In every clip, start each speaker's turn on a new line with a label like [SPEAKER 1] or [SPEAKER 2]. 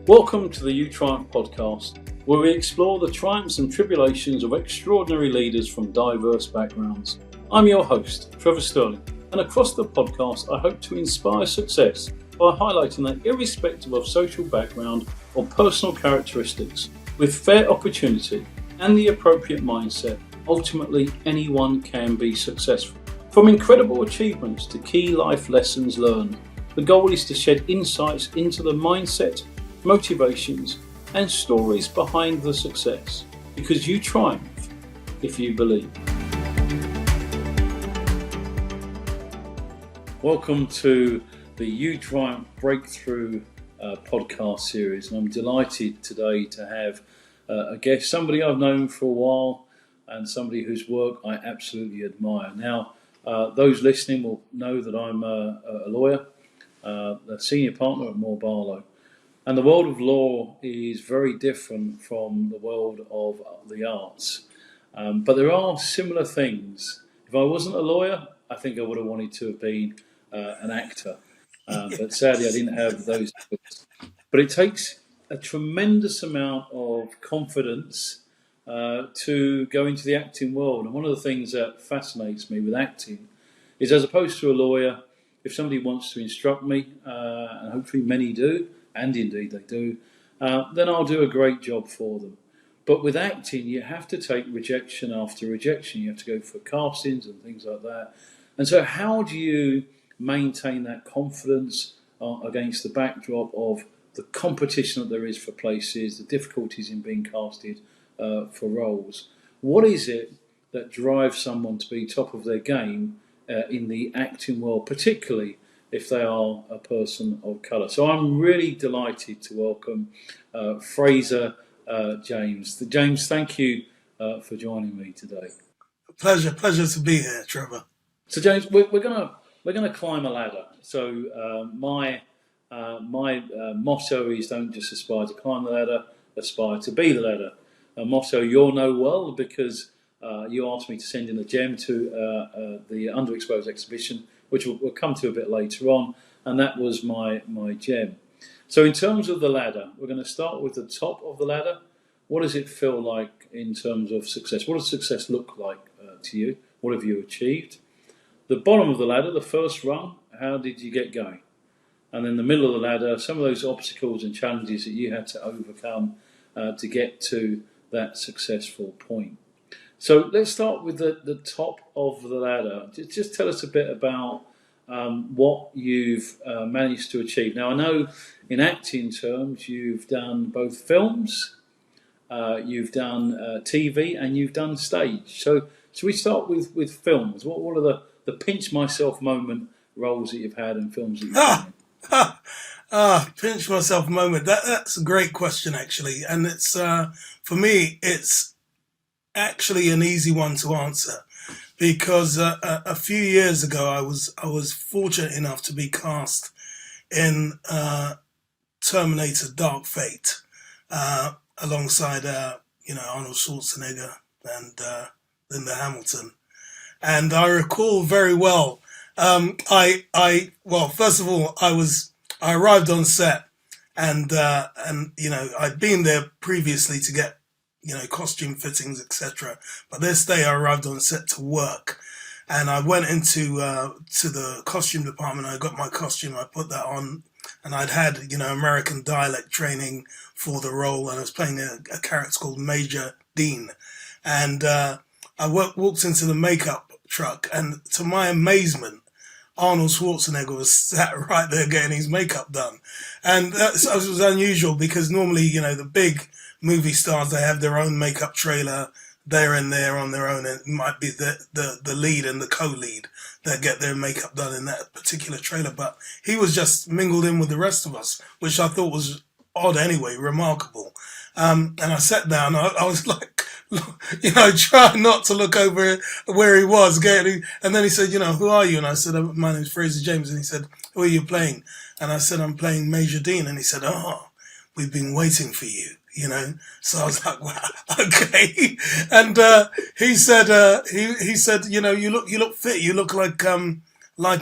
[SPEAKER 1] Welcome to the You Triumph podcast, where we explore the triumphs and tribulations of extraordinary leaders from diverse backgrounds. I'm your host, Trevor Sterling, and across the podcast I hope to inspire success by highlighting that irrespective of social background or personal characteristics, with fair opportunity and the appropriate mindset, ultimately anyone can be successful. From incredible achievements to key life lessons learned, the goal is to shed insights into the mindset, motivations and stories behind the success, because you triumph if you believe. Welcome to the You Triumph Breakthrough podcast series, and I'm delighted today to have a guest, somebody I've known for a while and somebody whose work I absolutely admire. Now, those listening will know that I'm a lawyer, a senior partner at Moore Barlow. And the world of law is very different from the world of the arts. But there are similar things. If I wasn't a lawyer, I think I would have wanted to have been an actor. But sadly, I didn't have those skills. But it takes a tremendous amount of confidence to go into the acting world. And one of the things that fascinates me with acting is, as opposed to a lawyer, if somebody wants to instruct me, and hopefully many do, and indeed they do, then I'll do a great job for them. But with acting, you have to take rejection after rejection. You have to go for castings and things like that. And so how do you maintain that confidence against the backdrop of the competition that there is for places, the difficulties in being casted for roles? What is it that drives someone to be top of their game in the acting world, particularly if they are a person of colour? So I'm really delighted to welcome Fraser James. James, thank you for joining me today.
[SPEAKER 2] Pleasure to be here, Trevor.
[SPEAKER 1] So James, we're gonna climb a ladder. So my motto is, don't just aspire to climb the ladder, aspire to be the ladder. A motto you'll know well, because you asked me to send in a gem to the UnderExposed exhibition, which we'll come to a bit later on, and that was my gem. So in terms of the ladder, we're going to start with the top of the ladder. What does it feel like in terms of success? What does success look like to you? What have you achieved? The bottom of the ladder, the first rung, how did you get going? And then the middle of the ladder, some of those obstacles and challenges that you had to overcome to get to that successful point. So let's start with the top of the ladder. Just tell us a bit about what you've managed to achieve. Now, I know in acting terms you've done both films, you've done TV, and you've done stage. So we start with films. What are the pinch myself moment roles that you've had and films that you've done?
[SPEAKER 2] Pinch myself moment. That's a great question, actually. And it's for me, it's actually an easy one to answer, because a few years ago I was fortunate enough to be cast in Terminator: Dark Fate alongside Arnold Schwarzenegger and Linda Hamilton, and I recall very well. First of all, I arrived on set, and I'd been there previously to get costume fittings, etc. But this day I arrived on set to work, and I went into to the costume department. I got my costume, I put that on, and I'd had American dialect training for the role, and I was playing a character called Major Dean, and I walked into the makeup truck, and to my amazement, Arnold Schwarzenegger was sat right there getting his makeup done. And that was unusual, because normally, the big movie stars, they have their own makeup trailer there and there on their own. And it might be the lead and the co-lead that get their makeup done in that particular trailer. But he was just mingled in with the rest of us, which I thought was odd anyway, remarkable. And I sat down, I was like, trying not to look over where he was getting. And then he said, who are you? And I said, my name's Fraser James. And he said, who are you playing? And I said, I'm playing Major Dean. And he said, we've been waiting for you. So I was like, wow, okay. And he said, you look fit. You look like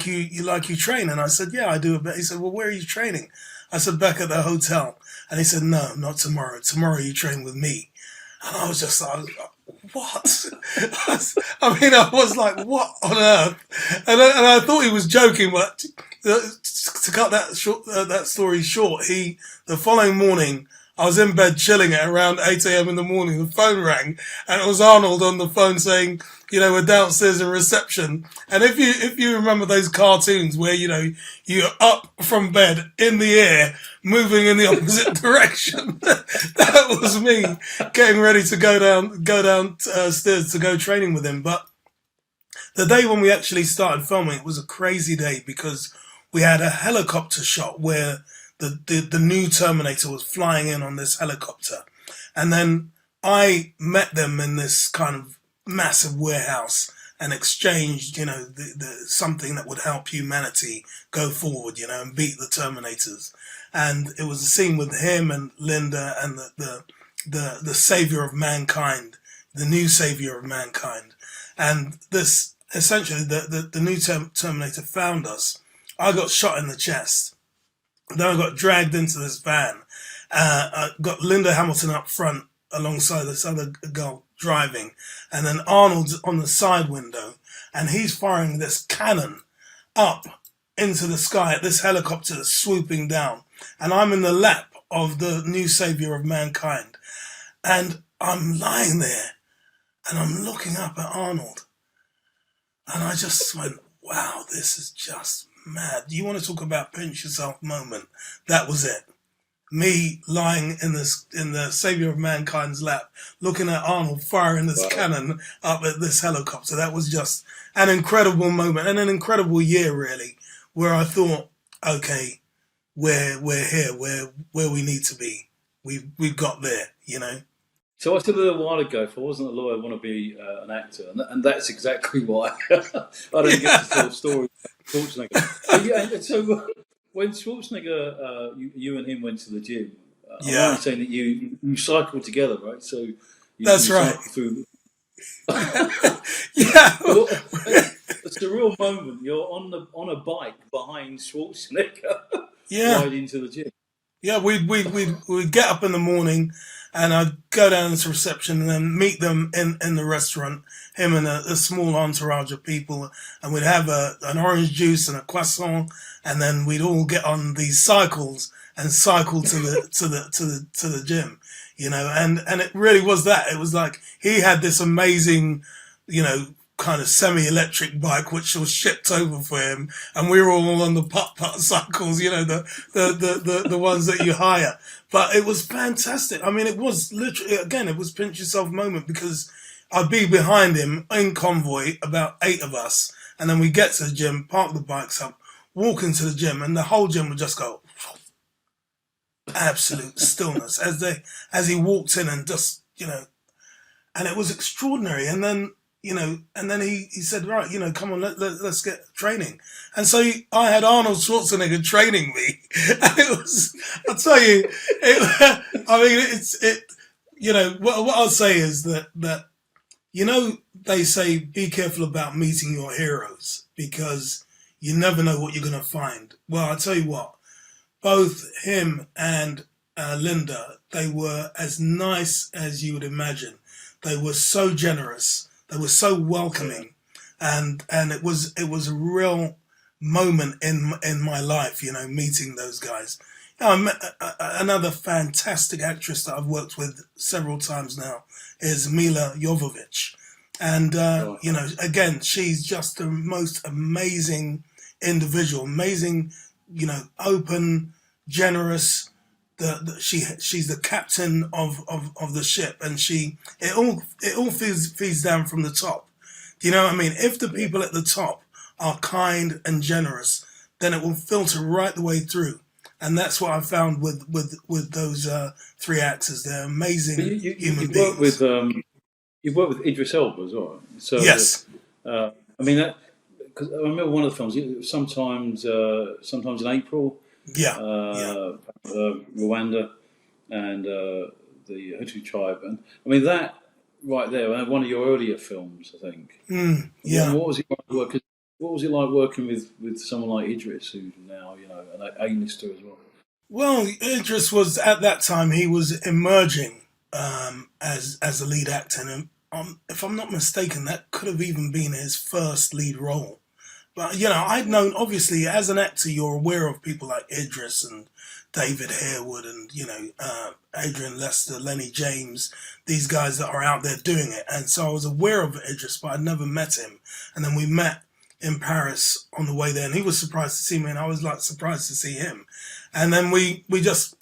[SPEAKER 2] you train. And I said, yeah, I do a bit. He said, well, where are you training? I said, back at the hotel. And he said, no, not tomorrow. Tomorrow you train with me. And I was just like, what? I was like, what on earth? And I thought he was joking, but to cut that story short, the following morning, I was in bed chilling at around 8 a.m. in the morning. The phone rang, and it was Arnold on the phone saying, we're downstairs in reception. And if you remember those cartoons where, you're up from bed in the air, moving in the opposite direction, that was me getting ready to go downstairs to go training with him. But the day when we actually started filming, it was a crazy day because we had a helicopter shot where the new Terminator was flying in on this helicopter. And then I met them in this kind of massive warehouse and exchanged, something that would help humanity go forward, and beat the Terminators. And it was a scene with him and Linda and the savior of mankind, the new savior of mankind. And this, essentially, the new Terminator found us. I got shot in the chest. Then I got dragged into this van. I got Linda Hamilton up front alongside this other girl driving. And then Arnold's on the side window. And he's firing this cannon up into the sky at this helicopter that's swooping down. And I'm in the lap of the new savior of mankind. And I'm lying there. And I'm looking up at Arnold. And I just went, wow, this is just mad. You want to talk about pinch yourself moment? That was it. Me lying in the savior of mankind's lap, looking at Arnold firing this cannon up at this helicopter. That was just an incredible moment and an incredible year, really, where I thought, okay, we're here, where we need to be. We've got there,
[SPEAKER 1] So I said a little while ago, if I wasn't a lawyer, I want to be an actor, and that's exactly why I don't get to tell stories about Schwarzenegger. So when Schwarzenegger, you and him went to the gym, I'm right saying that you cycled together, right? So
[SPEAKER 2] that's right.
[SPEAKER 1] Through...
[SPEAKER 2] Yeah,
[SPEAKER 1] it's a real moment. You're on a bike behind Schwarzenegger, riding to the gym.
[SPEAKER 2] Yeah, we'd get up in the morning and I'd go down to reception and then meet them in the restaurant, him and a small entourage of people, and we'd have an orange juice and a croissant, and then we'd all get on these cycles and cycle to the gym, and it really was that. It was like he had this amazing, kind of semi-electric bike which was shipped over for him, and we were all on the putt-putt cycles, the ones that you hire. But it was fantastic. I mean, it was literally, again, it was pinch yourself moment, because I'd be behind him in convoy, about 8 of us, and then we get to the gym, park the bikes up, walk into the gym, and the whole gym would just go absolute stillness as he walked in, and just, and it was extraordinary. And then he said, right, come on, let's get training. And so I had Arnold Schwarzenegger training me. And it was, I'll tell you, what I'll say is that, they say, be careful about meeting your heroes, because you never know what you're going to find. Well, I'll tell you what, both him and Linda, they were as nice as you would imagine. They were so generous. They were so welcoming, and it was a real moment in my life, meeting those guys. I met another fantastic actress that I've worked with several times now is Mila Jovovich, and again, she's just the most amazing individual, amazing, open, generous. She's the captain of the ship, and it all feeds down from the top. Do you know what I mean? If the people at the top are kind and generous, then it will filter right the way through. And that's what I found with those 3 actors. They're amazing human beings.
[SPEAKER 1] You've worked with Idris Elba as well. So
[SPEAKER 2] yes.
[SPEAKER 1] I mean, because I remember one of the films. Sometimes in April. Rwanda and the Hutu tribe, and I mean that right there, one of your earlier films, I think. What was it like working? What was it like working with someone like Idris, who's now an A-lister as well?
[SPEAKER 2] Well, Idris was at that time he was emerging as a lead actor, and if I'm not mistaken, that could have even been his first lead role. But I'd known obviously as an actor, you're aware of people like Idris and David Harewood and Adrian Lester, Lenny James, these guys that are out there doing it. And so I was aware of Idris, but I'd never met him. And then we met in Paris on the way there, and he was surprised to see me, and I was like surprised to see him. And then we just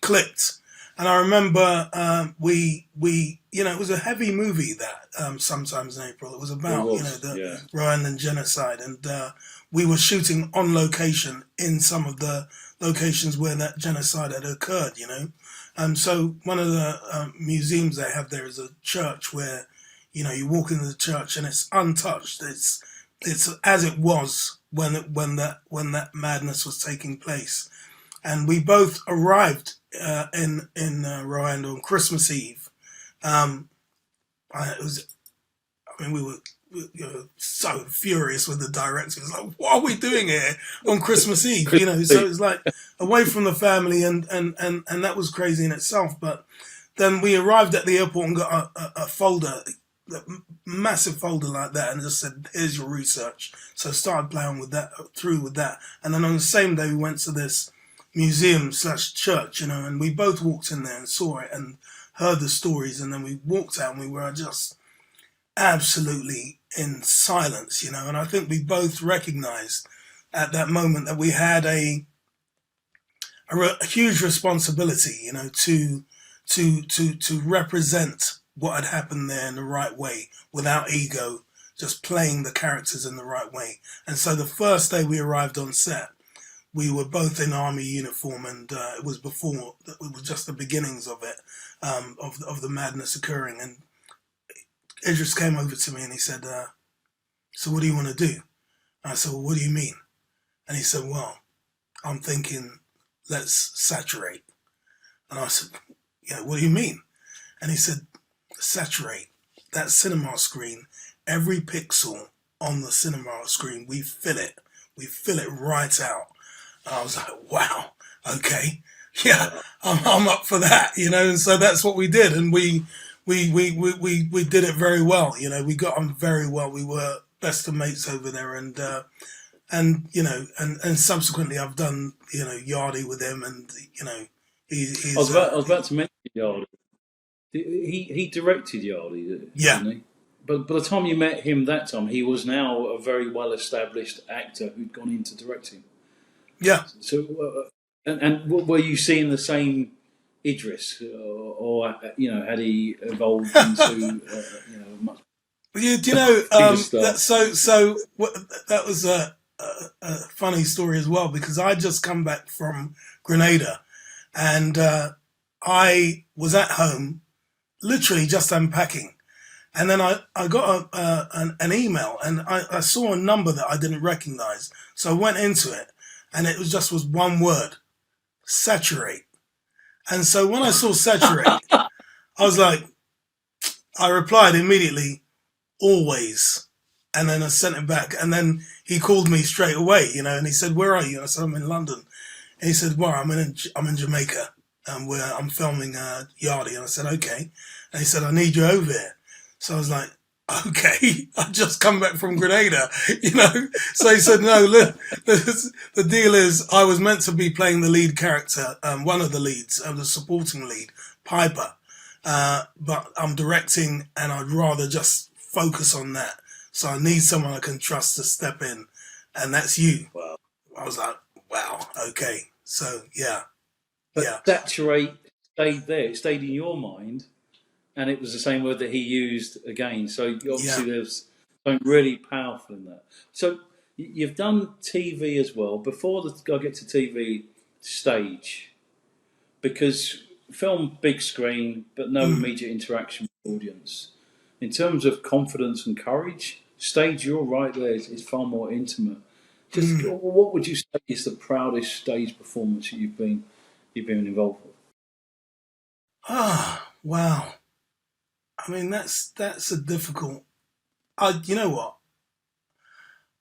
[SPEAKER 2] clicked. And I remember it was a heavy movie that Sometimes in April. It was about the Rwandan genocide, and we were shooting on location in some of the locations where that genocide had occurred. So one of the museums they have there is a church where you walk into the church and it's untouched. It's as it was when that madness was taking place. And we both arrived in Rwanda on Christmas Eve. We were so furious with the director. It was like, what are we doing here on Christmas Eve? So it was like away from the family, and that was crazy in itself. But then we arrived at the airport and got a folder, a massive folder like that, and just said, here's your research. So I started playing with that, and then on the same day we went to this museum/church, and we both walked in there and saw it and heard the stories, and then we walked out and we were just absolutely in silence, and I think we both recognized at that moment that we had a huge responsibility, to represent what had happened there in the right way, without ego, just playing the characters in the right way. And so the first day we arrived on set, we were both in army uniform, and it was just the beginnings of it, of the madness occurring. And Idris came over to me and he said, so what do you want to do? I said, well, what do you mean? And he said, well, I'm thinking, let's saturate. And I said, yeah, what do you mean? And he said, saturate. That cinema screen, every pixel on the cinema screen, we fill it right out. And I was like, wow, okay, yeah, I'm up for that, and so that's what we did, and we did it very well, we got on very well. We were best of mates over there, and subsequently I've done, Yardi with him, and he's.
[SPEAKER 1] I was about to mention Yardi. He directed Yardi, didn't he? But by the time you met him that time, he was now a very well-established actor who'd gone into directing.
[SPEAKER 2] Yeah.
[SPEAKER 1] So, and were you seeing the same Idris, or had he evolved into much?
[SPEAKER 2] That was a funny story as well, because I just come back from Grenada, and I was at home, literally just unpacking. And then I got an email, and I saw a number that I didn't recognize. So I went into it, and it was one word: saturate. And so when I saw saturate, I was like, I replied immediately, always. And then I sent it back. And then he called me straight away, and he said, where are you? And I said, I'm in London. And he said, well, I'm in Jamaica, where I'm filming Yardi. And I said, okay. And he said, I need you over here. So I was like, okay, I've just come back from Grenada, So he said, no, look, the deal is I was meant to be playing the lead character, one of the leads, the supporting lead, Piper. But I'm directing, and I'd rather just focus on that. So I need someone I can trust to step in, and that's you.
[SPEAKER 1] Wow.
[SPEAKER 2] I was like, wow, okay. So, yeah.
[SPEAKER 1] But saturate stayed there. It stayed in your mind. And it was the same word that he used again. So obviously there's something really powerful in that. So you've done TV as well. Before I get to TV, stage. Because film, big screen, but no immediate interaction with the audience. In terms of confidence and courage, stage, you're right there, is far more intimate. Just what would you say is the proudest stage performance that you've been involved with?
[SPEAKER 2] Wow. I mean, that's a difficult. You know what?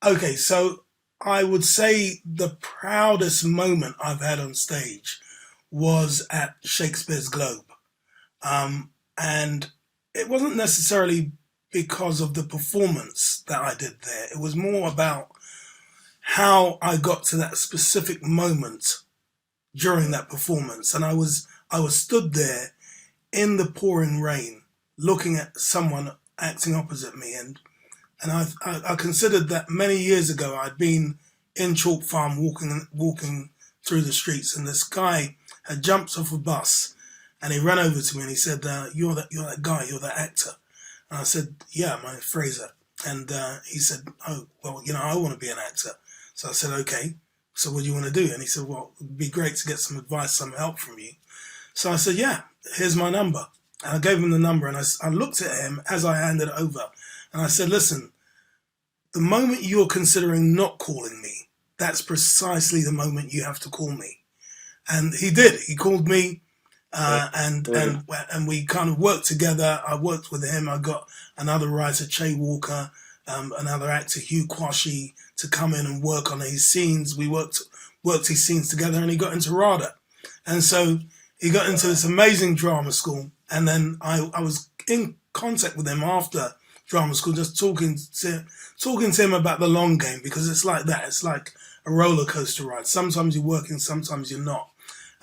[SPEAKER 2] Okay, so I would say the proudest moment I've had on stage was at Shakespeare's Globe. And it wasn't necessarily because of the performance that I did there. It was more about how I got to that specific moment during that performance. And I was stood there in the pouring rain, looking at someone acting opposite me. And I considered that many years ago I'd been in Chalk Farm walking through the streets, and this guy had jumped off a bus, and he ran over to me and he said, "You're that guy, you're that actor." And I said, "Yeah, my name's Fraser." And he said, "Oh, well, I want to be an actor." So I said, "Okay, so what do you want to do?" And he said, "Well, it'd be great to get some advice, some help from you." So I said, "Yeah, here's my number." And I gave him the number, and I looked at him as I handed it over, and I said, "Listen, the moment you're considering not calling me, that's precisely the moment you have to call me." And he did. He called me, and we kind of worked together. I worked with him. I got another writer, Che Walker, another actor, Hugh Quashie, to come in and work on his scenes. We worked his scenes together, and he got into RADA. And so he got into this amazing drama school. And then I was in contact with him after drama school, just talking to him about the long game, because it's like that. It's like a roller coaster ride. Sometimes you're working, sometimes you're not.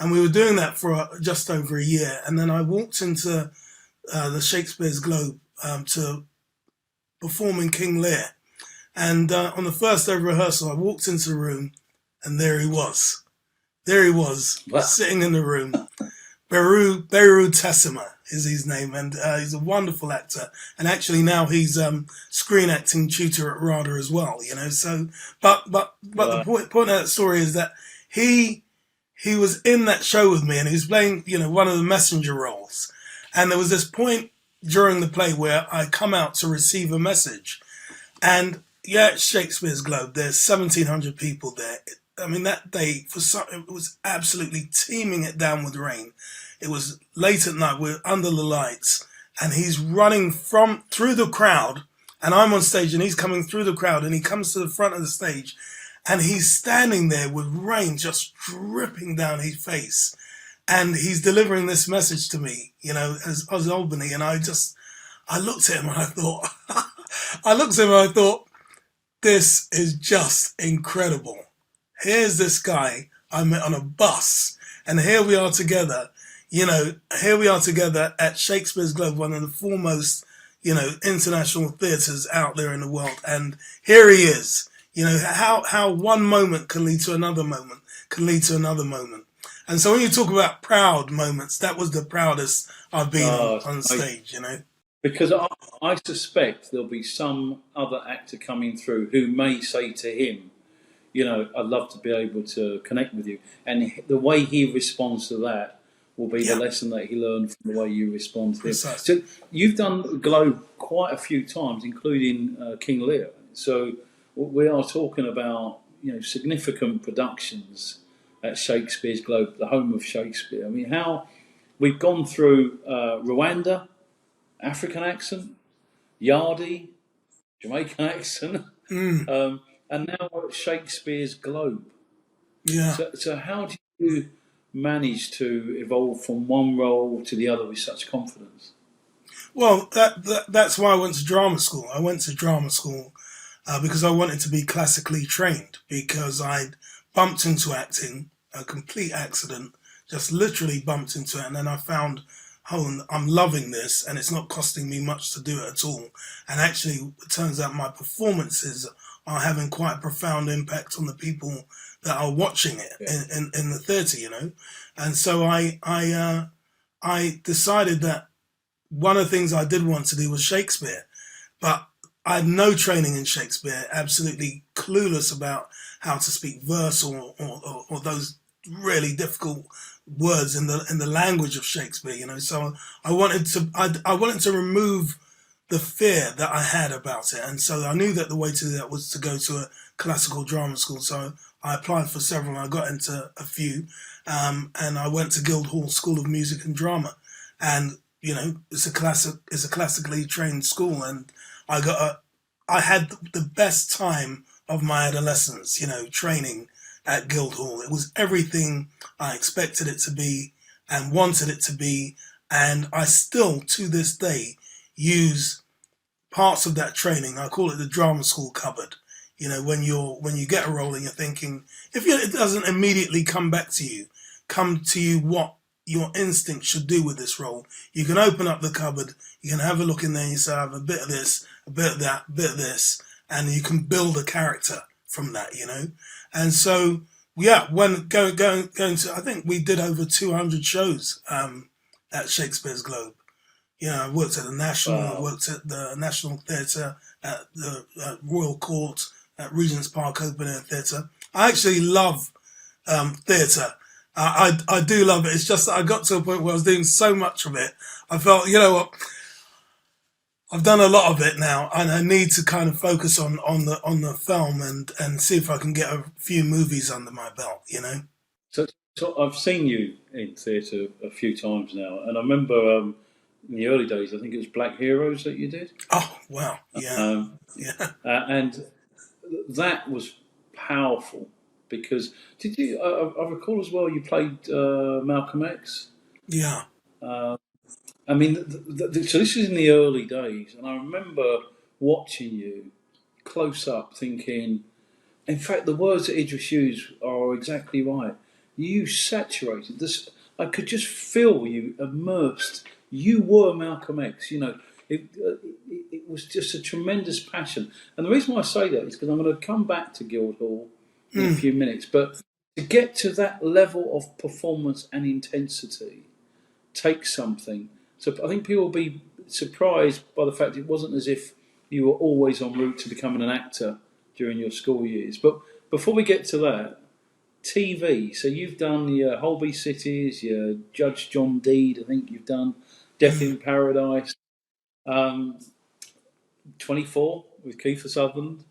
[SPEAKER 2] And we were doing that for just over a year. And then I walked into the Shakespeare's Globe to perform in King Lear. And on the first day of rehearsal, I walked into the room, and there he was. There he was, sitting in the room. Beru Tessima is his name, and he's a wonderful actor. And actually now he's screen acting tutor at RADA as well. So, but the point of that story is that he was in that show with me, and he was playing, one of the messenger roles. And there was this point during the play where I come out to receive a message, and at Shakespeare's Globe, there's 1,700 people there. I mean, that day, it was absolutely teeming it down with rain. It was late at night, we're under the lights, and he's running through the crowd, and I'm on stage, and he's coming through the crowd, and he comes to the front of the stage, and he's standing there with rain just dripping down his face, and he's delivering this message to me, as Albany, and I looked at him, and I thought, this is just incredible. Here's this guy I met on a bus, and here we are together, at Shakespeare's Globe, one of the foremost, international theatres out there in the world. And here he is, how one moment can lead to another moment, And so when you talk about proud moments, that was the proudest I've been on stage,
[SPEAKER 1] Because I suspect there'll be some other actor coming through who may say to him, I'd love to be able to connect with you. And the way he responds to that will be the lesson that he learned from the way you respond to him. So you've done Globe quite a few times, including King Lear. So we are talking about, significant productions at Shakespeare's Globe, the home of Shakespeare. I mean, how we've gone through Rwanda, African accent, Yardi, Jamaican accent, and now we're at Shakespeare's Globe.
[SPEAKER 2] Yeah.
[SPEAKER 1] So how do you manage to evolve from one role to the other with such confidence?
[SPEAKER 2] Well, that's why I went to drama school. I went to drama school because I wanted to be classically trained, because I'd bumped into acting, a complete accident, just literally bumped into it, and then I found, I'm loving this, and it's not costing me much to do it at all. And actually, it turns out my performances are having quite a profound impact on the people that are watching it in the theatre, And so I decided that one of the things I did want to do was Shakespeare, but I had no training in Shakespeare, absolutely clueless about how to speak verse or those really difficult words in the language of Shakespeare, So I wanted to remove the fear that I had about it, and so I knew that the way to do that was to go to a classical drama school. So I applied for several, and I got into a few, and I went to Guildhall School of Music and Drama, and it's a classically trained school, and I had the best time of my adolescence, training at Guildhall. It was everything I expected it to be and wanted it to be. And I still, to this day, use parts of that training. I call it the drama school cupboard. You know, when you get a role and you're thinking, it doesn't immediately come to you what your instinct should do with this role, you can open up the cupboard, you can have a look in there and you say, I have a bit of this, a bit of that, a bit of this, and you can build a character from that, you know. And so, yeah, when going to, I think we did over 200 shows at Shakespeare's Globe. You know, I worked at the National, I worked at the National Theatre, at the Royal Court, at Regent's Park Open Air Theatre. I actually love theatre. I do love it. It's just that I got to a point where I was doing so much of it. I felt, you know what, I've done a lot of it now, and I need to kind of focus on the film and see if I can get a few movies under my belt, you know.
[SPEAKER 1] So I've seen you in theatre a few times now, and I remember in the early days, I think it was Black Heroes that you did.
[SPEAKER 2] Oh wow, yeah, yeah,
[SPEAKER 1] and that was powerful because did you? I recall as well you played Malcolm X.
[SPEAKER 2] yeah.
[SPEAKER 1] I mean, so this is in the early days, and I remember watching you close up, thinking. In fact, the words that Idris used are exactly right. You saturated this. I could just feel you immersed. You were Malcolm X. You know, it was just a tremendous passion. And the reason why I say that is because I'm going to come back to Guildhall in a few minutes. But to get to that level of performance and intensity takes something. So I think people will be surprised by the fact it wasn't as if you were always en route to becoming an actor during your school years. But before we get to that, TV. So you've done your Holby Cities, your Judge John Deed, I think you've done Death in Paradise, 24 with Kiefer Sutherland.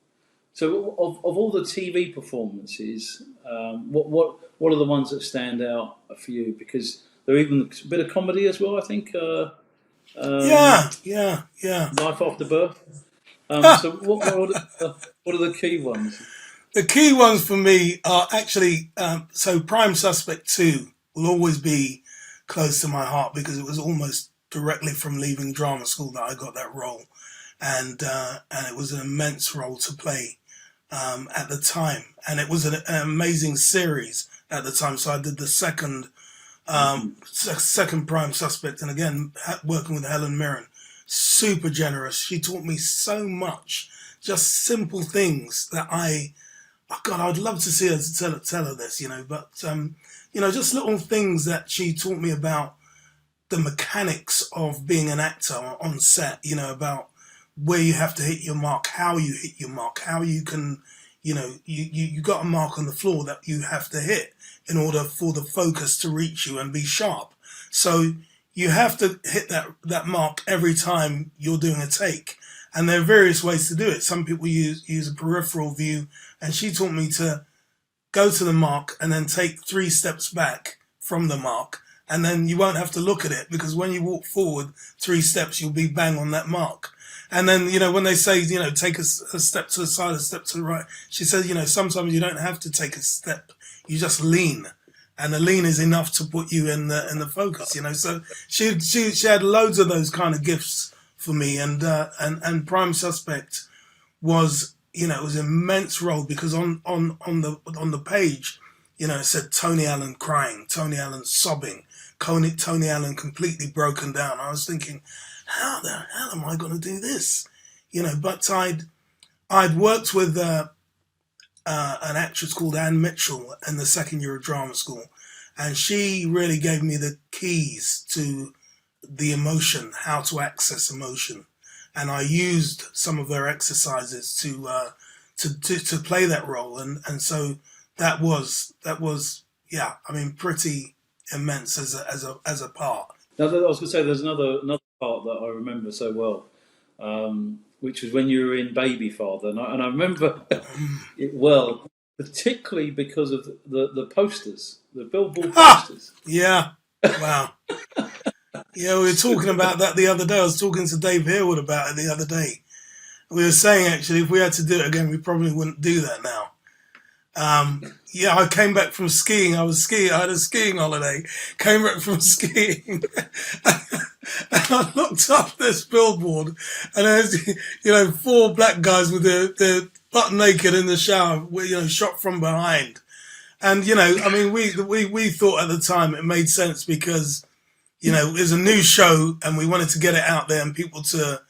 [SPEAKER 1] So of all the TV performances, what are the ones that stand out for you? Because there are even a bit of comedy as well, I think.
[SPEAKER 2] Yeah.
[SPEAKER 1] Life After Birth. So what are the key ones?
[SPEAKER 2] The key ones for me are actually, so Prime Suspect 2 will always be close to my heart because it was almost directly from leaving drama school that I got that role. And it was an immense role to play at the time. And it was an amazing series at the time. So I did the second Prime Suspect. And again, working with Helen Mirren, super generous. She taught me so much, just simple things that I would love to see her tell her this, you know, but, you know, just little things that she taught me about the mechanics of being an actor on set, you know, about where you have to hit your mark, how you hit your mark, how you can, you know, you got a mark on the floor that you have to hit in order for the focus to reach you and be sharp. So you have to hit that mark every time you're doing a take. And there are various ways to do it. Some people use a peripheral view, and she taught me to go to the mark and then take 3 steps back from the mark, and then you won't have to look at it because when you walk forward 3 steps, you'll be bang on that mark. And then, you know, when they say, you know, take a step to the side, a step to the right, she says, you know, sometimes you don't have to take a step, you just lean. And the lean is enough to put you in the focus, you know. So she had loads of those kind of gifts for me, and Prime Suspect was, you know, it was an immense role because on the page, you know, it said Tony Allen crying, Tony Allen sobbing, Tony Allen completely broken down. I was thinking, how the hell am I going to do this, you know? But I'd worked with an actress called Anne Mitchell in the second year of drama school, and she really gave me the keys to the emotion, how to access emotion, and I used some of her exercises to play that role, and so that was yeah, I mean, pretty immense as a part.
[SPEAKER 1] Now, I was going to say there's another part that I remember so well, which was when you were in Baby Father, and I remember it well, particularly because of the posters, the billboard posters.
[SPEAKER 2] Yeah, wow. Yeah, we were talking about that the other day. I was talking to Dave Harewood about it the other day. We were saying, actually, if we had to do it again, we probably wouldn't do that now. Yeah, I came back from skiing. I was skiing. I had a skiing holiday. Came back from skiing, and I looked up this billboard, and there's 4 black guys with their butt naked in the shower, shot from behind. And I mean, we thought at the time it made sense because it was a new show, and we wanted to get it out there and people to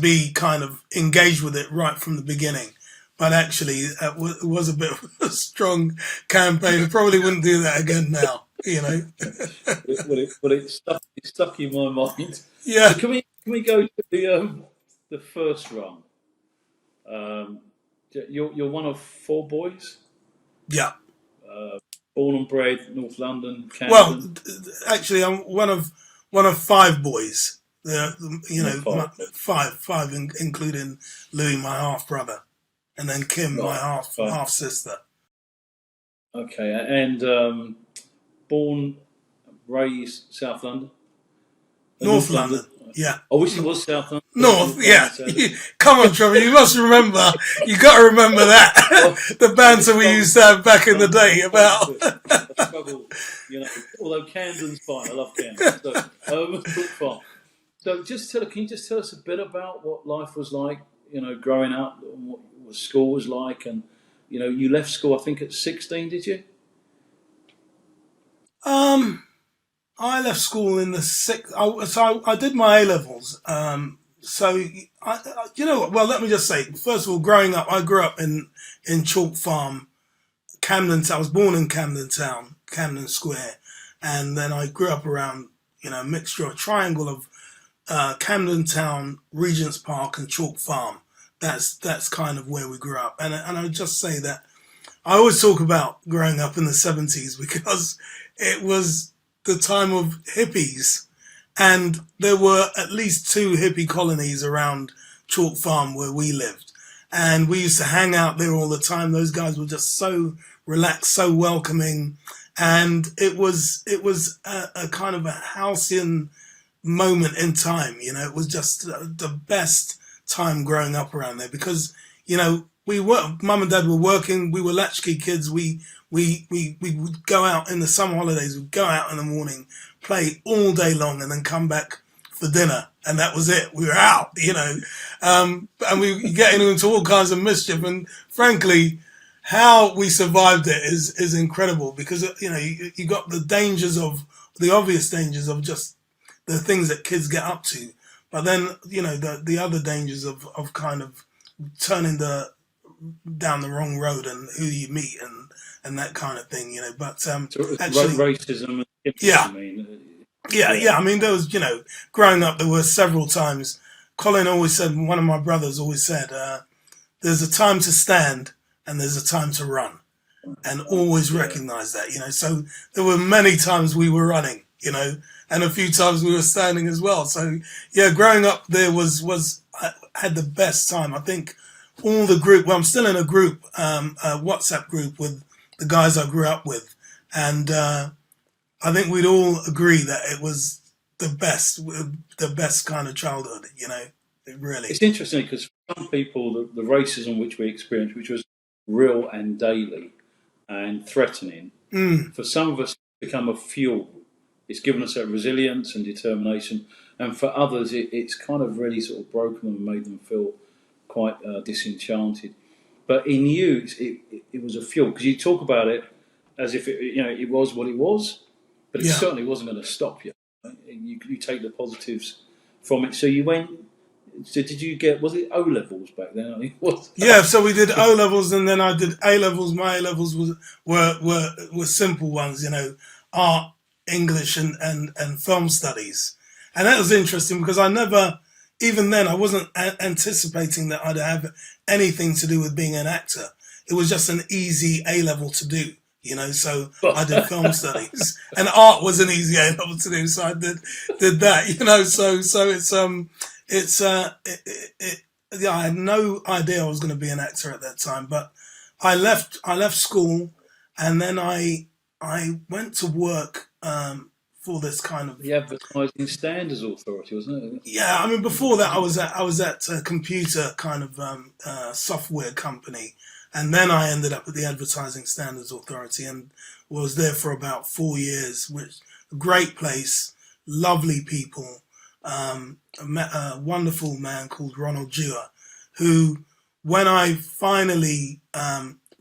[SPEAKER 2] be kind of engaged with it right from the beginning. But actually, it was a bit of a strong campaign. I probably wouldn't do that again now,
[SPEAKER 1] Well, it stuck in my mind.
[SPEAKER 2] Yeah.
[SPEAKER 1] So can we go to the first run? You're one of 4 boys.
[SPEAKER 2] Yeah.
[SPEAKER 1] Born and bred North London, Camden.
[SPEAKER 2] Well, actually, I'm one of 5 boys. Five, including Louis, my half brother. And then Kim, my half sister.
[SPEAKER 1] Okay, and born, raised South London,
[SPEAKER 2] North London. Yeah.
[SPEAKER 1] I wish it was South London.
[SPEAKER 2] North, yeah. Come on, Trevor, you must remember. You got to remember that the banter we used to have back in the day about.
[SPEAKER 1] I struggle, Although Camden's fine, I love Camden. So, can you just tell us a bit about what life was like, growing up, and what school was like, and you left school I think at 16, did you?
[SPEAKER 2] I left school in the 6th. So I did my A levels. So well, let me just say, first of all, growing up, I grew up in Chalk Farm, Camden. I was born in Camden Town, Camden Square, and then I grew up around a mixture, a triangle of Camden Town, Regent's Park, and Chalk Farm. That's kind of where we grew up. And I would just say that I always talk about growing up in the 70s because it was the time of hippies. And there were at least 2 hippie colonies around Chalk Farm where we lived. And we used to hang out there all the time. Those guys were just so relaxed, so welcoming. And it was a kind of a halcyon moment in time. It was just the best time growing up around there because mum and dad were working, we were latchkey kids, we would go out in the summer holidays, we'd go out in the morning, play all day long, and then come back for dinner, and that was it. We were out, and we were getting into all kinds of mischief, and frankly how we survived it is incredible because you got the obvious dangers of just the things that kids get up to. But then, the other dangers of kind of turning down the wrong road and who you meet and that kind of thing, But
[SPEAKER 1] so
[SPEAKER 2] actually,
[SPEAKER 1] racism.
[SPEAKER 2] Yeah. Yeah. I mean, there was, growing up, there were several times. Colin always said, one of my brothers always said, there's a time to stand and there's a time to run. And always recognize that, So there were many times we were running, and a few times we were standing as well. So yeah, growing up there I had the best time. I think all the group, I'm still in a group, a WhatsApp group with the guys I grew up with. And I think we'd all agree that it was the best kind of childhood, it really.
[SPEAKER 1] It's interesting because for some people, the racism which we experienced, which was real and daily and threatening, for some of us it's become a fuel. It's given us that resilience and determination, and for others, it's kind of really sort of broken them and made them feel quite disenchanted. But in you, it was a fuel because you talk about it as if it was what it was, but it certainly wasn't going to stop you. Right? You take the positives from it. So you went. So did you get? Was it O levels back then?
[SPEAKER 2] Yeah. So we did O levels, and then I did A levels. My A levels were simple ones, art, English and film studies. And that was interesting because even then I wasn't anticipating that I'd have anything to do with being an actor. It was just an easy A level to do, so I did film studies and art was an easy A level to do. So I did that, so I had no idea I was going to be an actor at that time, but I left school and then I went to work for this kind of
[SPEAKER 1] the Advertising Standards Authority, wasn't it?
[SPEAKER 2] Yeah, I mean before that I was at a computer kind of software company, And then I ended up at the Advertising Standards Authority and was there for about 4 years, which a great place, lovely people. I met a wonderful man called Ronald Dewar, who, when I finally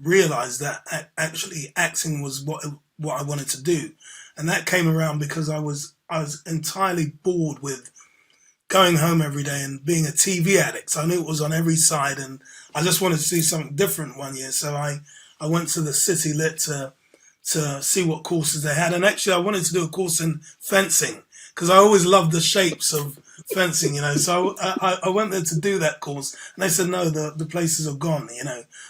[SPEAKER 2] realised that actually acting was what I wanted to do, and that came around because I was entirely bored with going home every day and being a TV addict. So I knew it was on every side, and I just wanted to do something different one year. So I went to the City Lit to see what courses they had. And actually I wanted to do a course in fencing because I always loved the shapes of fencing, So I went there to do that course, and they said, no, the places are gone,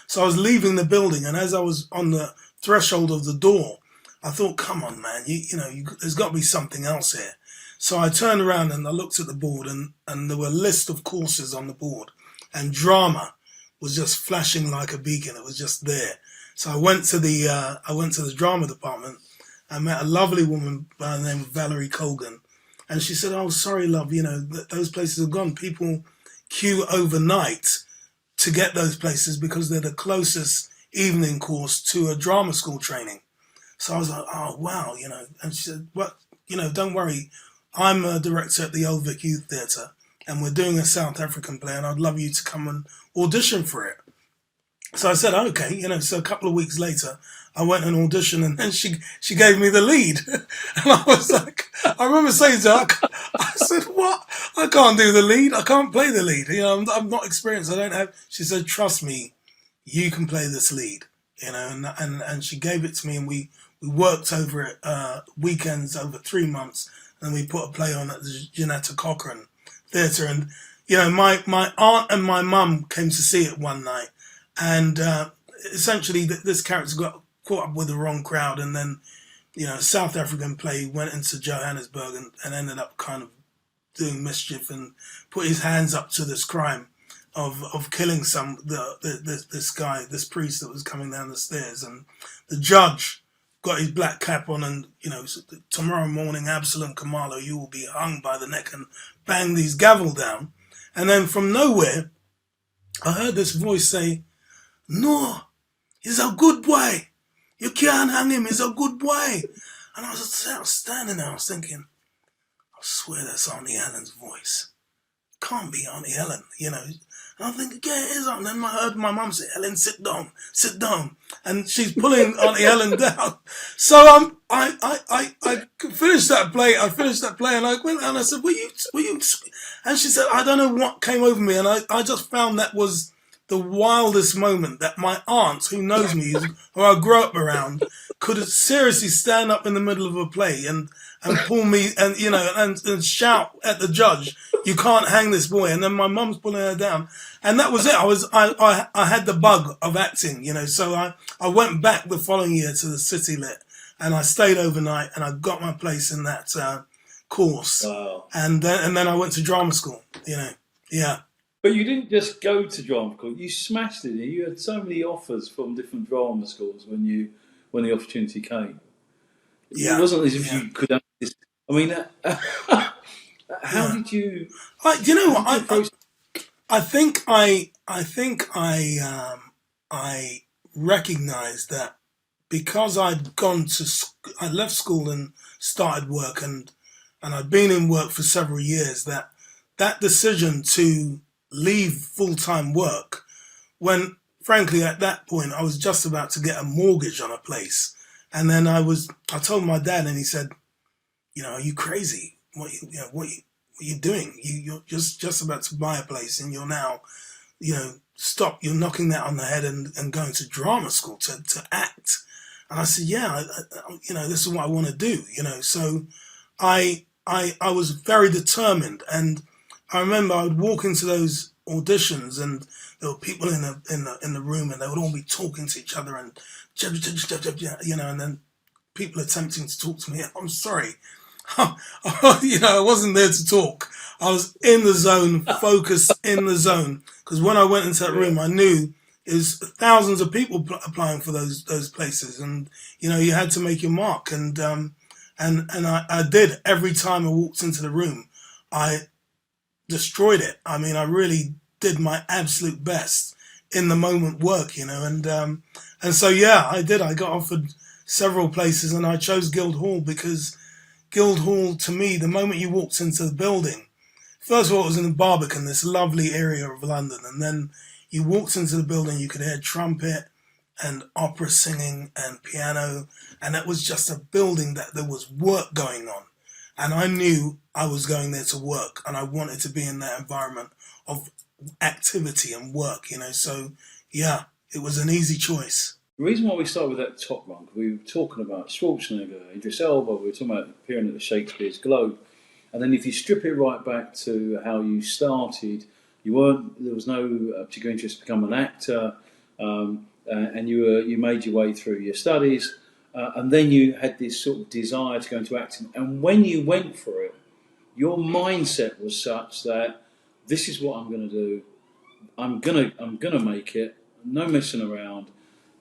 [SPEAKER 2] So I was leaving the building, and as I was on the threshold of the door, I thought, come on, man, there's got to be something else here. So I turned around and I looked at the board, and there were a list of courses on the board, and drama was just flashing like a beacon. It was just there. So I went to the drama department. I met a lovely woman by the name of Valerie Colgan, and she said, "Oh, sorry, love, those places are gone. People queue overnight to get those places because they're the closest evening course to a drama school training." So I was like, "Oh, wow, And she said, "What, don't worry. I'm a director at the Old Vic Youth Theatre, and we're doing a South African play, and I'd love you to come and audition for it." So I said, okay, so a couple of weeks later, I went and auditioned, and then she gave me the lead. And I was like, I remember saying to her, I said, what? I can't do the lead. I can't play the lead. I'm not experienced. I don't have. She said, trust me, you can play this lead. And she gave it to me, and we worked over it weekends over 3 months, and we put a play on at the Janetta Cochrane Theatre. And, my aunt and my mum came to see it one night. And essentially, this character got caught up with the wrong crowd, and then, a South African play went into Johannesburg and ended up kind of doing mischief and put his hands up to this crime of killing this guy, this priest that was coming down the stairs. And the judge got his black cap on, and tomorrow morning, Absalom Kamalo, you will be hung by the neck, and bang these gavel down. And then from nowhere, I heard this voice say, "No, he's a good boy. You can't hang him. He's a good boy." And I was standing there. I was thinking, I swear that's Auntie Helen's voice. Can't be Auntie Helen, And I'm thinking, yeah, it is. And then I heard my mum say, "Helen, sit down. And she's pulling Auntie Helen down. So I finished that play. And I went and I said, "Were you?" And she said, "I don't know what came over me." And I just found that was the wildest moment, that my aunt, who knows me, who I grew up around, could seriously stand up in the middle of a play and pull me and and shout at the judge, "You can't hang this boy." And then my mum's pulling her down, and that was it. I had the bug of acting, So I went back the following year to the City Lit, and I stayed overnight, and I got my place in that course.
[SPEAKER 1] Wow.
[SPEAKER 2] And then I went to drama school. Yeah.
[SPEAKER 1] But you didn't just go to drama school; you smashed it. You had so many offers from different drama schools when the opportunity came.
[SPEAKER 2] Yeah.
[SPEAKER 1] It wasn't as if you could have this. I mean, how did you?
[SPEAKER 2] I think I recognised that because I left school and started work, and I'd been in work for several years. That decision to leave full-time work, when frankly at that point I was just about to get a mortgage on a place, and then I told my dad, and he said, "Are you crazy? What are you doing? You're just about to buy a place, and you're now, stop. You're knocking that on the head and going to drama school to act." And I said, "Yeah, this is what I want to do." So I was very determined, and I remember I would walk into those auditions, and there were people in the room, and they would all be talking to each other, and and then people attempting to talk to me. I'm sorry, I wasn't there to talk. I was in the zone, focused in the zone, because when I went into that room, I knew it was thousands of people applying for those places, and you had to make your mark, and I did. Every time I walked into the room, I destroyed it. I mean, I really did my absolute best in the moment work, and so yeah, I did. I got offered several places, and I chose Guildhall because Guildhall, to me, the moment you walked into the building, first of all, it was in Barbican, this lovely area of London, and then you walked into the building, you could hear trumpet and opera singing and piano, and it was just a building that there was work going on. And I knew I was going there to work, and I wanted to be in that environment of activity and work, So, yeah, it was an easy choice.
[SPEAKER 1] The reason why we start with that top run, we were talking about Schwarzenegger, Idris Elba, we were talking about appearing at the Shakespeare's Globe, and then if you strip it right back to how you started, there was no particular interest to become an actor, and you made your way through your studies. And then you had this sort of desire to go into acting. And when you went for it, your mindset was such that this is what I'm going to do. I'm gonna make it. No messing around.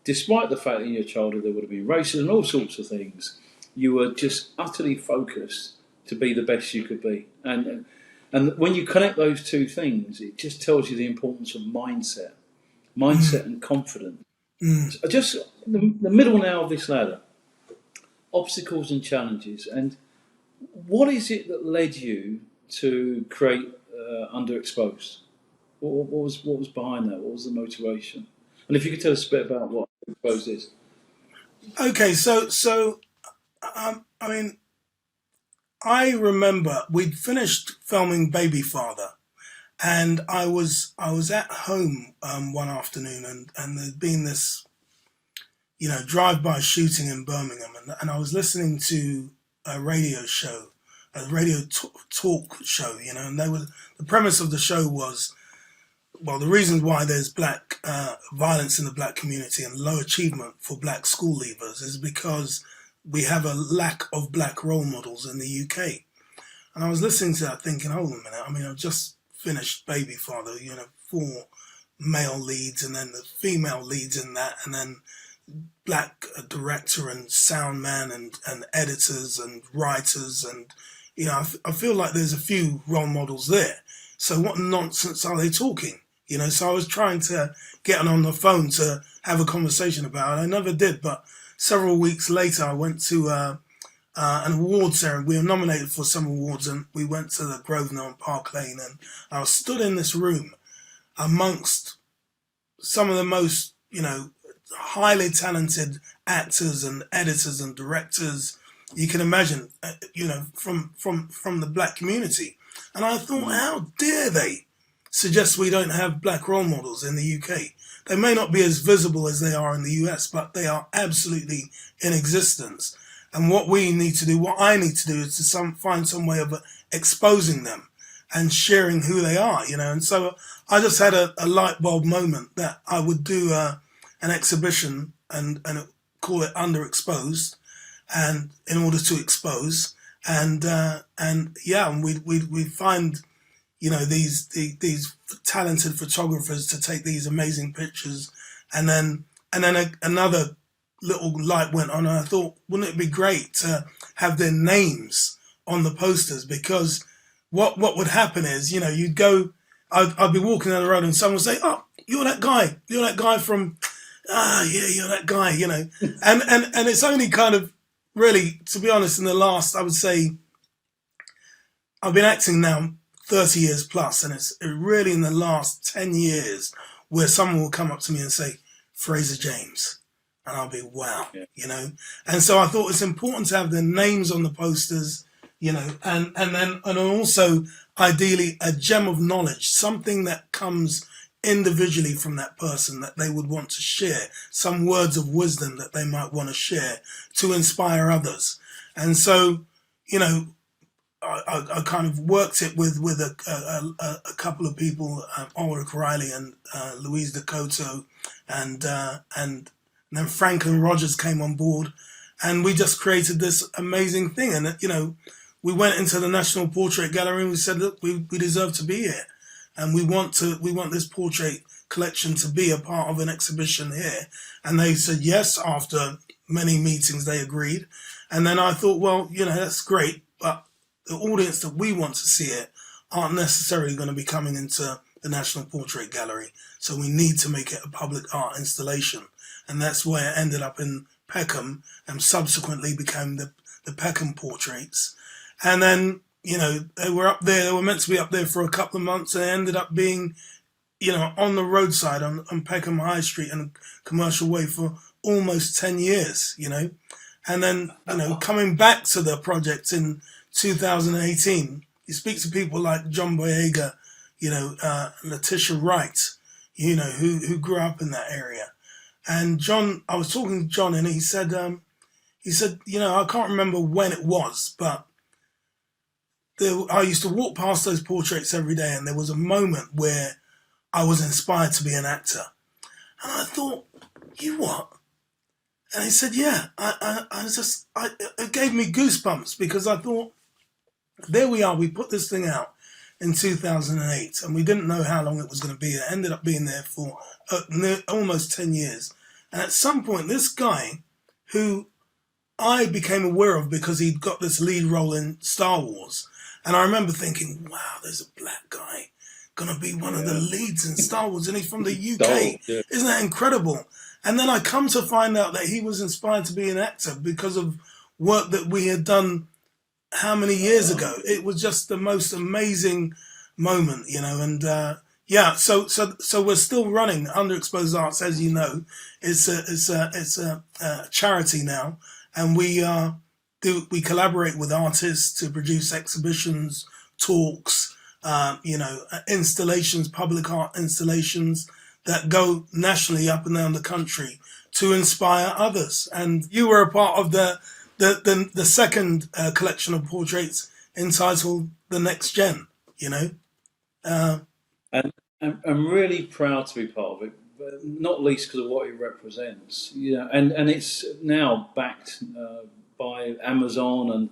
[SPEAKER 1] Despite the fact that in your childhood there would have been racism and all sorts of things, you were just utterly focused to be the best you could be. And when you connect those two things, it just tells you the importance of mindset and confidence. So just the middle now of this ladder, obstacles and challenges. And what is it that led you to create UnderExposed? What was behind that? What was the motivation? And if you could tell us a bit about what UnderExposed is.
[SPEAKER 2] Okay, so I mean, I remember we'd finished filming Baby Father, and I was at home one afternoon, and there'd been this, drive-by shooting in Birmingham, and I was listening to a radio show, talk show, and the premise of the show was, well, the reasons why there's black violence in the black community and low achievement for black school leavers is because we have a lack of black role models in the UK. And I was listening to that thinking, hold on a minute, I mean, I've just finished Baby Father, 4 male leads and then the female leads in that, and then black director and sound man and editors and writers, and I feel like there's a few role models there. So what nonsense are they talking? So I was trying to get on the phone to have a conversation about it. I never did, but several weeks later I went to an awards ceremony. We were nominated for some awards, and we went to the Grosvenor and Park Lane, and I was stood in this room amongst some of the most, highly talented actors and editors and directors you can imagine, from the black community. And I thought, how dare they suggest we don't have black role models in the UK? They may not be as visible as they are in the US, but they are absolutely in existence. And what I need to do is to find some way of exposing them and sharing who they are, And so I just had a light bulb moment that I would do an exhibition and call it UnderExposed, and in order to expose, and we find these talented photographers to take these amazing pictures, and then another little light went on, and I thought, wouldn't it be great to have their names on the posters? Because what would happen is, you'd go, I'd be walking down the road and someone would say, oh, you're that guy from, you're that guy, and it's only kind of really, to be honest, in the last, I would say, I've been acting now 30 years plus, and it's really in the last 10 years where someone will come up to me and say, Fraser James. And I'll be, wow, And so I thought it's important to have their names on the posters, and also ideally a gem of knowledge, something that comes individually from that person that they would want to share, some words of wisdom that they might want to share to inspire others. And so, I kind of worked it with a couple of people, Ulrich Riley and Louise Dakota, and then Franklin Rogers came on board, and we just created this amazing thing. And we went into the National Portrait Gallery and we said, look, we deserve to be here, and we want this portrait collection to be a part of an exhibition here. And they said yes. After many meetings, they agreed. And then I thought, well, that's great, but the audience that we want to see it aren't necessarily going to be coming into the National Portrait Gallery, so we need to make it a public art installation. And that's where it ended up in Peckham and subsequently became the Peckham Portraits. And then, they were up there, they were meant to be up there for a couple of months, and it ended up being, on the roadside on Peckham High Street and Commercial Way for almost 10 years, And then, coming back to the in 2018, you speak to people like John Boyega, Letitia Wright, who grew up in that area. And John, I was talking to John, and he said, I can't remember when it was, but I used to walk past those portraits every day, and there was a moment where I was inspired to be an actor. And I thought, you what? And he said, yeah, it gave me goosebumps, because I thought, there we are, we put this thing out in 2008, and we didn't know how long it was going to be. It ended up being there for almost 10 years. And at some point, this guy, who I became aware of because he'd got this lead role in Star Wars, and I remember thinking, wow, there's a black guy going to be one of the leads in Star Wars, and he's from the UK. Isn't that incredible? And then I come to find out that he was inspired to be an actor because of work that we had done how many years ago. It was just the most amazing moment, and so we're still running UnderExposed Arts, as you know. It's a charity now, and we collaborate with artists to produce exhibitions, talks, installations, public art installations that go nationally up and down the country to inspire others. And you were a part of the second collection of portraits entitled The Next Gen,
[SPEAKER 1] And I'm really proud to be part of it, but not least because of what it represents. And it's now backed by Amazon, and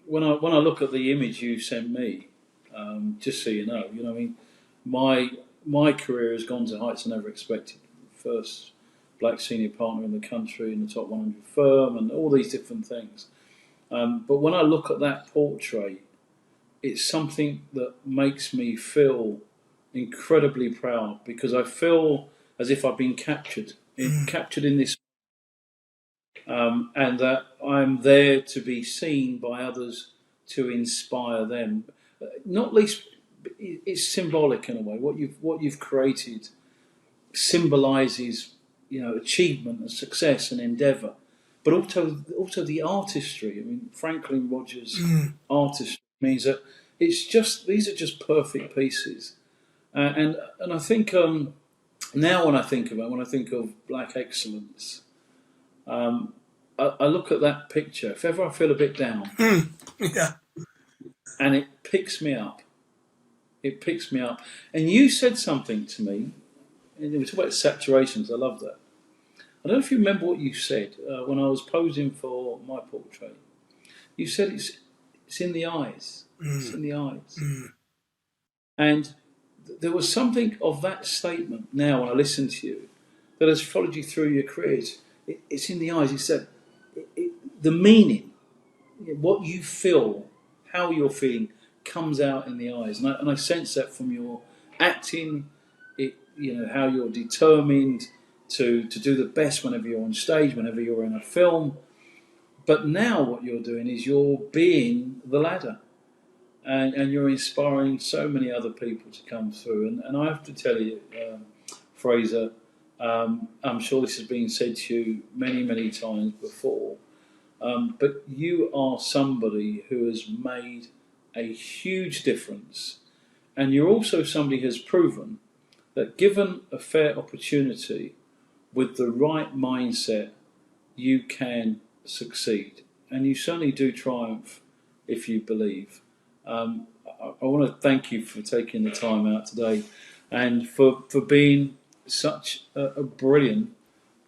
[SPEAKER 1] when I look at the image you sent me, just so you know, my career has gone to heights I never expected. First black senior partner in the country, in the top 100 firm, and all these different things. But when I look at that portrait, it's something that makes me feel incredibly proud, because I feel as if I've been captured in this, and that I'm there to be seen by others to inspire them. Not least, it's symbolic in a way. What you've created symbolises, achievement and success and endeavour, but also the artistry. I mean, Franklin Rogers' artistry means that these are just perfect pieces, and I think now when I think of black excellence, I look at that picture. If ever I feel a bit down, and it picks me up. It picks me up. And you said something to me, and we talk about saturations. I love that. I don't know if you remember what you said when I was posing for my portrait. You said it's in the eyes. It's in the eyes. And there was something of that statement now when I listen to you that has followed you through your careers. It's in the eyes. It's that the meaning, what you feel, how you're feeling, comes out in the eyes, and I sense that from your acting. How you're determined to do the best whenever you're on stage, whenever you're in a film. But now what you're doing is you're being the ladder, and you're inspiring so many other people to come through. And I have to tell you, Fraser, I'm sure this has been said to you many, many times before, but you are somebody who has made a huge difference, and you're also somebody who has proven that given a fair opportunity with the right mindset, you can succeed, and you certainly do triumph if you believe. I want to thank you for taking the time out today, and for being such a brilliant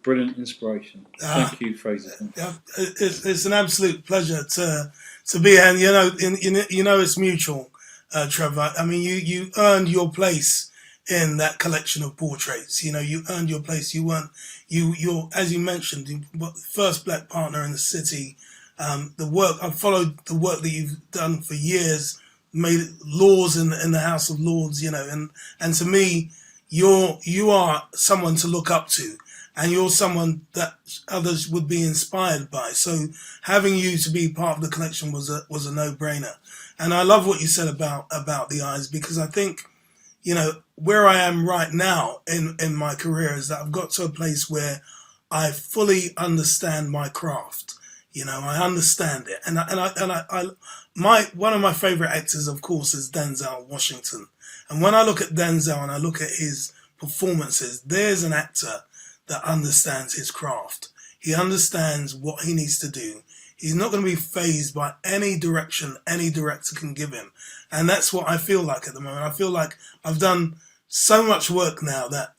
[SPEAKER 1] inspiration. Thank you, Fraser.
[SPEAKER 2] It's an absolute pleasure to be here. And it's mutual, Trevor. I mean, you earned your place in that collection of portraits. You earned your place. You're as you mentioned, the first black partner in the city. I've followed the work that you've done for years made laws in the House of Lords, you know, and to me, you are someone to look up to, and you're someone that others would be inspired by. So having you to be part of the collection was a no-brainer. And I love what you said about the eyes, because I think, you know, where I am right now in my career is that I've got to a place where I fully understand my craft. You know, I understand it, and one of my favorite actors, of course, is Denzel Washington. And when I look at Denzel and I look at his performances, there's an actor that understands his craft. He understands what he needs to do. He's not going to be fazed by any direction any director can give him. And that's what I feel like at the moment. I feel like I've done so much work now that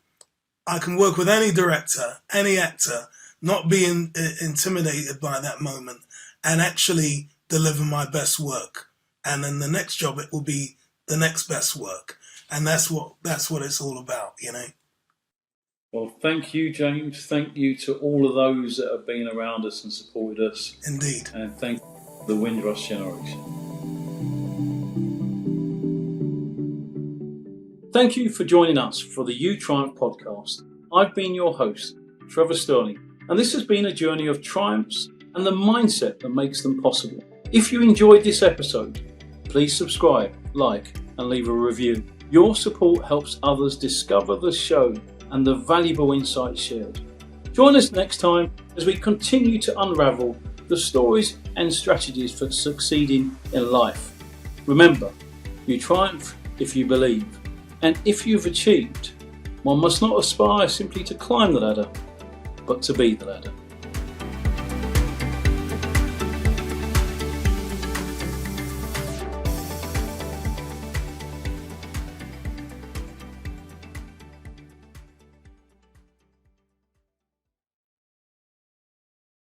[SPEAKER 2] I can work with any director, any actor, not being intimidated by that moment, and actually deliver my best work. And then the next job, it will be the next best work. And that's what it's all about, you know.
[SPEAKER 1] Well, thank you, James. Thank you to all of those that have been around us and supported us.
[SPEAKER 2] Indeed.
[SPEAKER 1] And thank the Windrush generation. Thank you for joining us for the You Triumph podcast. I've been your host, Trevor Sterling, and this has been a journey of triumphs and the mindset that makes them possible. If you enjoyed this episode, please subscribe, like, and leave a review. Your support helps others discover the show and the valuable insights shared. Join us next time as we continue to unravel the stories and strategies for succeeding in life. Remember, you triumph if you believe, and if you've achieved, one must not aspire simply to climb the ladder, but to be the ladder.